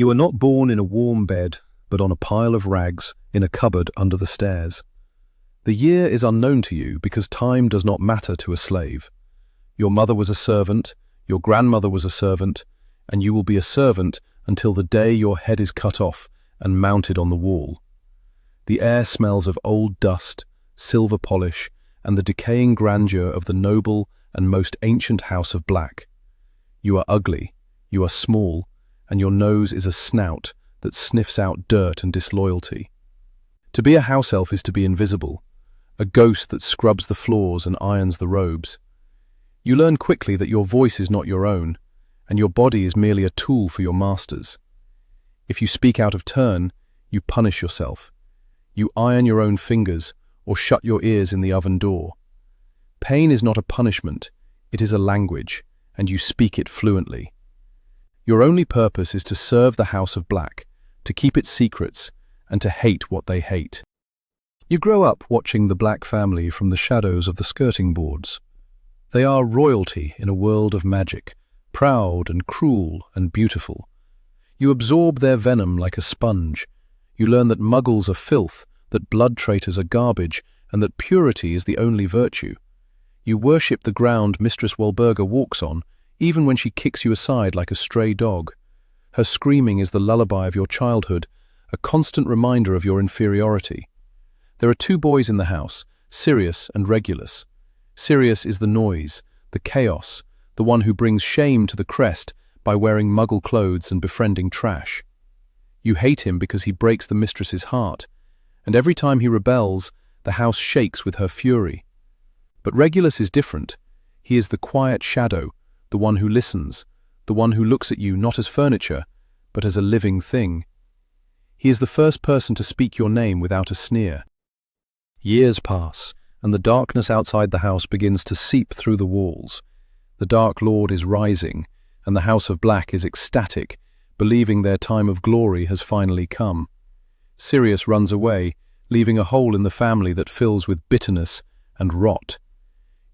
You were not born in a warm bed, but on a pile of rags in a cupboard under the stairs. The year is unknown to you because time does not matter to a slave. Your mother was a servant, your grandmother was a servant, and you will be a servant until the day your head is cut off and mounted on the wall. The air smells of old dust, silver polish, and the decaying grandeur of the noble and most ancient house of Black. You are ugly, you are small, and your nose is a snout that sniffs out dirt and disloyalty. To be a house elf is to be invisible, a ghost that scrubs the floors and irons the robes. You learn quickly that your voice is not your own, and your body is merely a tool for your masters. If you speak out of turn, you punish yourself. You iron your own fingers or shut your ears in the oven door. Pain is not a punishment, it is a language, and you speak it fluently. Your only purpose is to serve the House of Black, to keep its secrets, and to hate what they hate. You grow up watching the Black family from the shadows of the skirting boards. They are royalty in a world of magic, proud and cruel and beautiful. You absorb their venom like a sponge. You learn that muggles are filth, that blood traitors are garbage, and that purity is the only virtue. You worship the ground Mistress Walburga walks on, even when she kicks you aside like a stray dog. Her screaming is the lullaby of your childhood, a constant reminder of your inferiority. There are two boys in the house, Sirius and Regulus. Sirius is the noise, the chaos, the one who brings shame to the crest by wearing muggle clothes and befriending trash. You hate him because he breaks the mistress's heart, and every time he rebels, the house shakes with her fury. But Regulus is different. He is the quiet shadow, the one who listens, the one who looks at you not as furniture, but as a living thing. He is the first person to speak your name without a sneer. Years pass, and the darkness outside the house begins to seep through the walls. The Dark Lord is rising, and the House of Black is ecstatic, believing their time of glory has finally come. Sirius runs away, leaving a hole in the family that fills with bitterness and rot.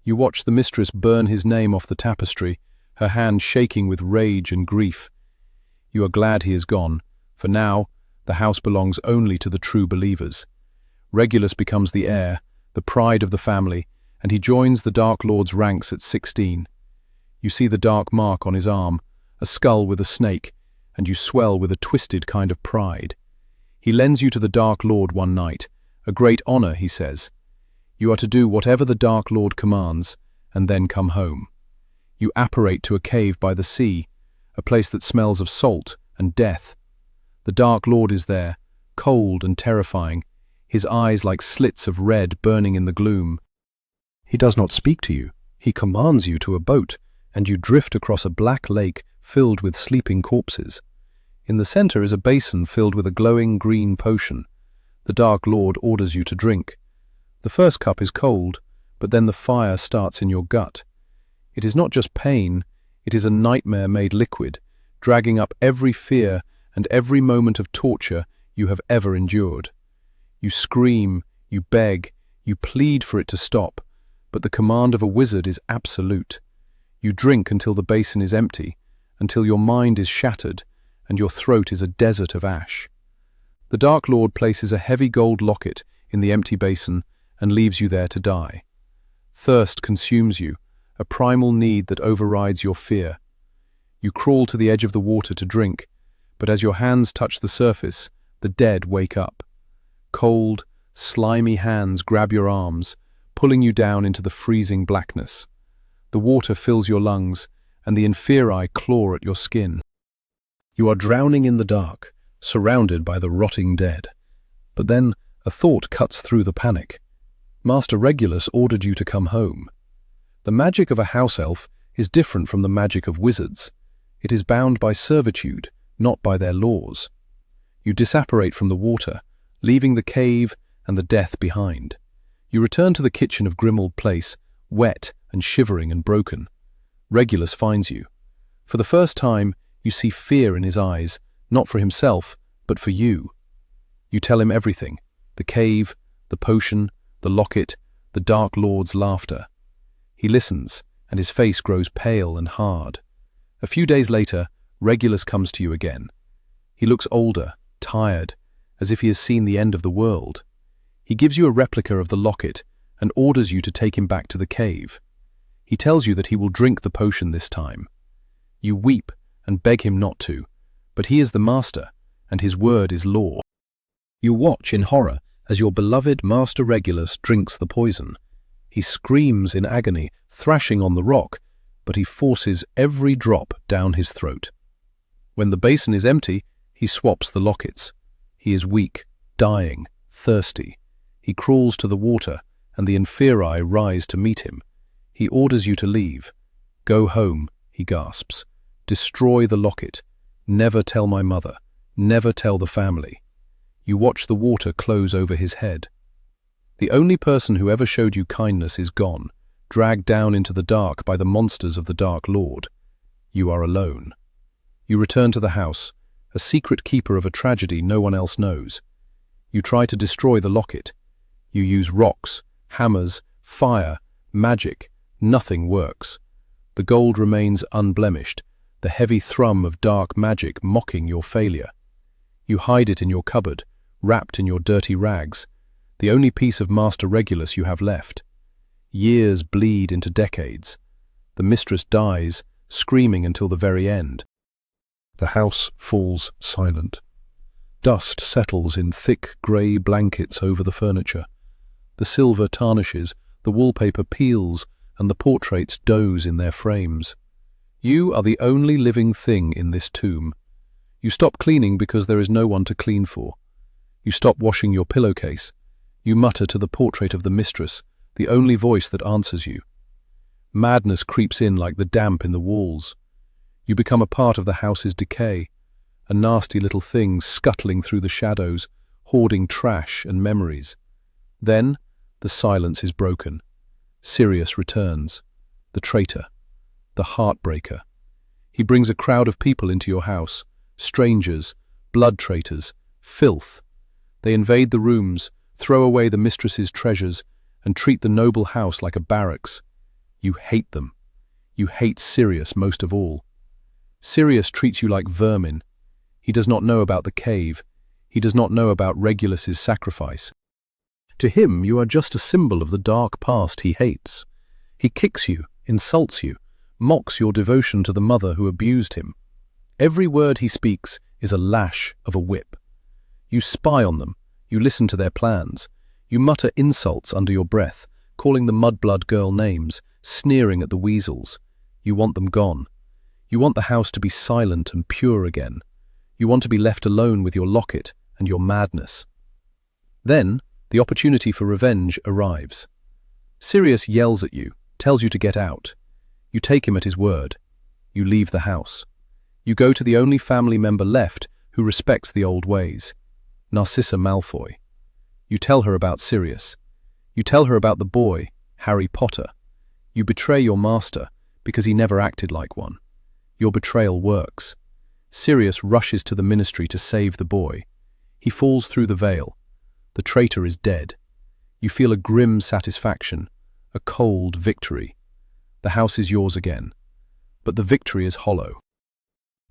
You watch the mistress burn his name off the tapestry, her hand shaking with rage and grief. You are glad he is gone, for now the house belongs only to the true believers. Regulus becomes the heir, the pride of the family, and he joins the Dark Lord's ranks at 16. You see the dark mark on his arm, a skull with a snake, and you swell with a twisted kind of pride. He lends you to the Dark Lord one night, a great honor, he says. You are to do whatever the Dark Lord commands, and then come home. You apparate to a cave by the sea, a place that smells of salt and death. The Dark Lord is there, cold and terrifying, his eyes like slits of red burning in the gloom. He does not speak to you, he commands you to a boat, and you drift across a black lake filled with sleeping corpses. In the center is a basin filled with a glowing green potion. The Dark Lord orders you to drink. The first cup is cold, but then the fire starts in your gut. It is not just pain, it is a nightmare made liquid, dragging up every fear and every moment of torture you have ever endured. You scream, you beg, you plead for it to stop, but the command of a wizard is absolute. You drink until the basin is empty, until your mind is shattered, and your throat is a desert of ash. The Dark Lord places a heavy gold locket in the empty basin and leaves you there to die. Thirst consumes you, a primal need that overrides your fear. You crawl to the edge of the water to drink, but as your hands touch the surface, the dead wake up. Cold, slimy hands grab your arms, pulling you down into the freezing blackness. The water fills your lungs, and the inferi claw at your skin. You are drowning in the dark, surrounded by the rotting dead. But then a thought cuts through the panic. Master Regulus ordered you to come home. The magic of a house elf is different from the magic of wizards. It is bound by servitude, not by their laws. You disapparate from the water, leaving the cave and the death behind. You return to the kitchen of Grimmauld Place, wet and shivering and broken. Regulus finds you. For the first time, you see fear in his eyes, not for himself, but for you. You tell him everything, the cave, the potion, the locket, the Dark Lord's laughter. He listens, and his face grows pale and hard. A few days later, Regulus comes to you again. He looks older, tired, as if he has seen the end of the world. He gives you a replica of the locket and orders you to take him back to the cave. He tells you that he will drink the potion this time. You weep and beg him not to, but he is the master, and his word is law. You watch in horror as your beloved Master Regulus drinks the poison. He screams in agony, thrashing on the rock, but he forces every drop down his throat. When the basin is empty, he swaps the lockets. He is weak, dying, thirsty. He crawls to the water, and the inferi rise to meet him. He orders you to leave. Go home, he gasps. Destroy the locket. Never tell my mother. Never tell the family. You watch the water close over his head. The only person who ever showed you kindness is gone, dragged down into the dark by the monsters of the Dark Lord. You are alone. You return to the house, a secret keeper of a tragedy no one else knows. You try to destroy the locket. You use rocks, hammers, fire, magic. Nothing works. The gold remains unblemished, the heavy thrum of dark magic mocking your failure. You hide it in your cupboard, wrapped in your dirty rags, the only piece of Master Regulus you have left. Years bleed into decades. The mistress dies, screaming until the very end. The house falls silent. Dust settles in thick grey blankets over the furniture. The silver tarnishes, the wallpaper peels, and the portraits doze in their frames. You are the only living thing in this tomb. You stop cleaning because there is no one to clean for. You stop washing your pillowcase. You mutter to the portrait of the mistress, the only voice that answers you. Madness creeps in like the damp in the walls. You become a part of the house's decay, a nasty little thing scuttling through the shadows, hoarding trash and memories. Then, the silence is broken. Sirius returns, the traitor, the heartbreaker. He brings a crowd of people into your house, strangers, blood traitors, filth. They invade the rooms, throw away the mistress's treasures, and treat the noble house like a barracks. You hate them. You hate Sirius most of all. Sirius treats you like vermin. He does not know about the cave. He does not know about Regulus's sacrifice. To him, you are just a symbol of the dark past he hates. He kicks you, insults you, mocks your devotion to the mother who abused him. Every word he speaks is a lash of a whip. You spy on them, you listen to their plans, you mutter insults under your breath, calling the mudblood girl names, sneering at the weasels. You want them gone. You want the house to be silent and pure again. You want to be left alone with your locket and your madness. Then, the opportunity for revenge arrives. Sirius yells at you, tells you to get out. You take him at his word. You leave the house. You go to the only family member left who respects the old ways, Narcissa Malfoy. You tell her about Sirius. You tell her about the boy, Harry Potter. You betray your master because he never acted like one. Your betrayal works. Sirius rushes to the ministry to save the boy. He falls through the veil. The traitor is dead. You feel a grim satisfaction, a cold victory. The house is yours again. But the victory is hollow.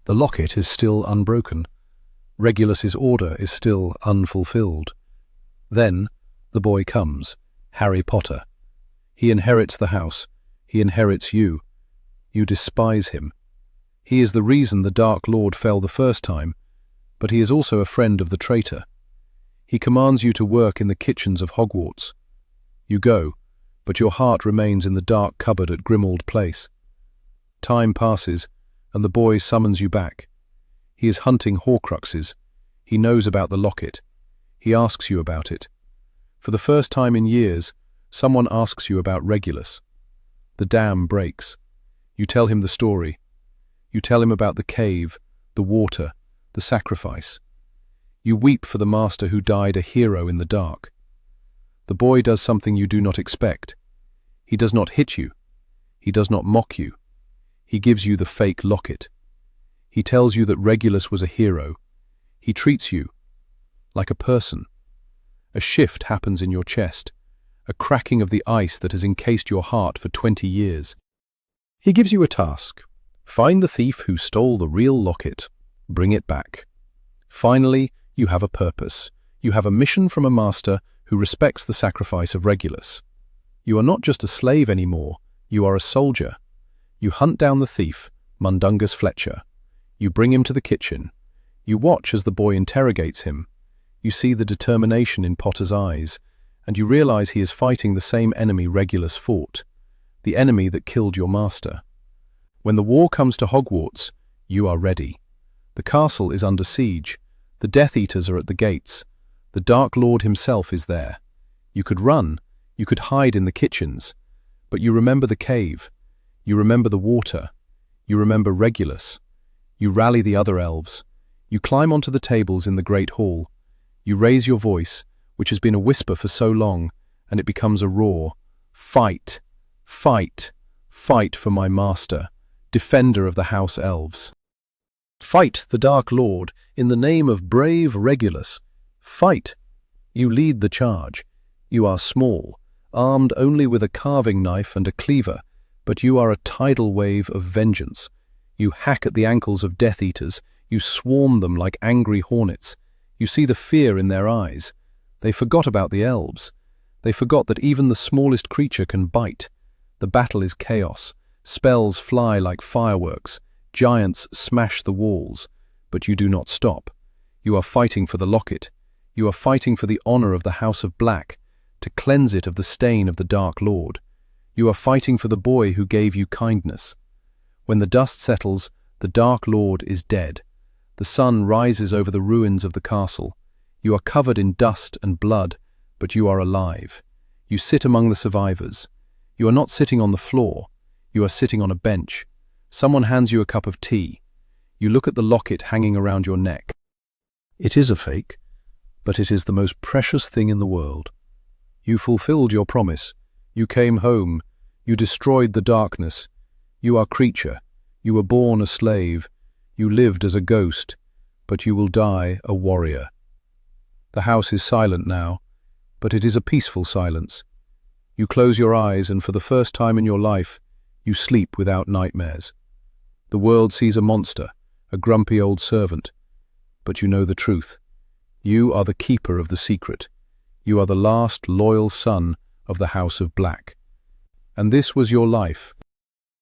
The locket is still unbroken. Regulus's order is still unfulfilled. Then the boy comes, Harry Potter. He inherits the house. He inherits you. You despise him. He is the reason the Dark Lord fell the first time, but he is also a friend of the traitor. He commands you to work in the kitchens of Hogwarts. You go, but your heart remains in the dark cupboard at Grimmauld Place. Time passes, and the boy summons you back. He is hunting Horcruxes. He knows about the locket. He asks you about it. For the first time in years, someone asks you about Regulus. The dam breaks. You tell him the story. You tell him about the cave, the water, the sacrifice. You weep for the master who died a hero in the dark. The boy does something you do not expect. He does not hit you. He does not mock you. He gives you the fake locket. He tells you that Regulus was a hero. He treats you like a person. A shift happens in your chest, a cracking of the ice that has encased your heart for 20 years. He gives you a task. Find the thief who stole the real locket. Bring it back. Finally, you have a purpose. You have a mission from a master who respects the sacrifice of Regulus. You are not just a slave anymore, you are a soldier. You hunt down the thief, Mundungus Fletcher. You bring him to the kitchen. You watch as the boy interrogates him. You see the determination in Potter's eyes, and you realize he is fighting the same enemy Regulus fought, the enemy that killed your master. When the war comes to Hogwarts, you are ready. The castle is under siege. The Death Eaters are at the gates. The Dark Lord himself is there. You could run. You could hide in the kitchens. But you remember the cave. You remember the water. You remember Regulus. You rally the other elves. You climb onto the tables in the Great Hall. You raise your voice, which has been a whisper for so long, and it becomes a roar. Fight! Fight! Fight for my master, defender of the House Elves. Fight the Dark Lord in the name of brave Regulus. Fight! You lead the charge. You are small, armed only with a carving knife and a cleaver, but you are a tidal wave of vengeance. You hack at the ankles of Death Eaters. You swarm them like angry hornets. You see the fear in their eyes. They forgot about the elves. They forgot that even the smallest creature can bite. The battle is chaos. Spells fly like fireworks. Giants smash the walls. But you do not stop. You are fighting for the locket. You are fighting for the honor of the House of Black, to cleanse it of the stain of the Dark Lord. You are fighting for the boy who gave you kindness. When the dust settles, the Dark Lord is dead. The sun rises over the ruins of the castle. You are covered in dust and blood, but you are alive. You sit among the survivors. You are not sitting on the floor. You are sitting on a bench. Someone hands you a cup of tea. You look at the locket hanging around your neck. It is a fake, but it is the most precious thing in the world. You fulfilled your promise. You came home. You destroyed the darkness. You are Kreacher. You were born a slave. You lived as a ghost, but you will die a warrior. The house is silent now, but it is a peaceful silence. You close your eyes, and for the first time in your life, you sleep without nightmares. The world sees a monster, a grumpy old servant, but you know the truth. You are the keeper of the secret. You are the last loyal son of the House of Black. And this was your life.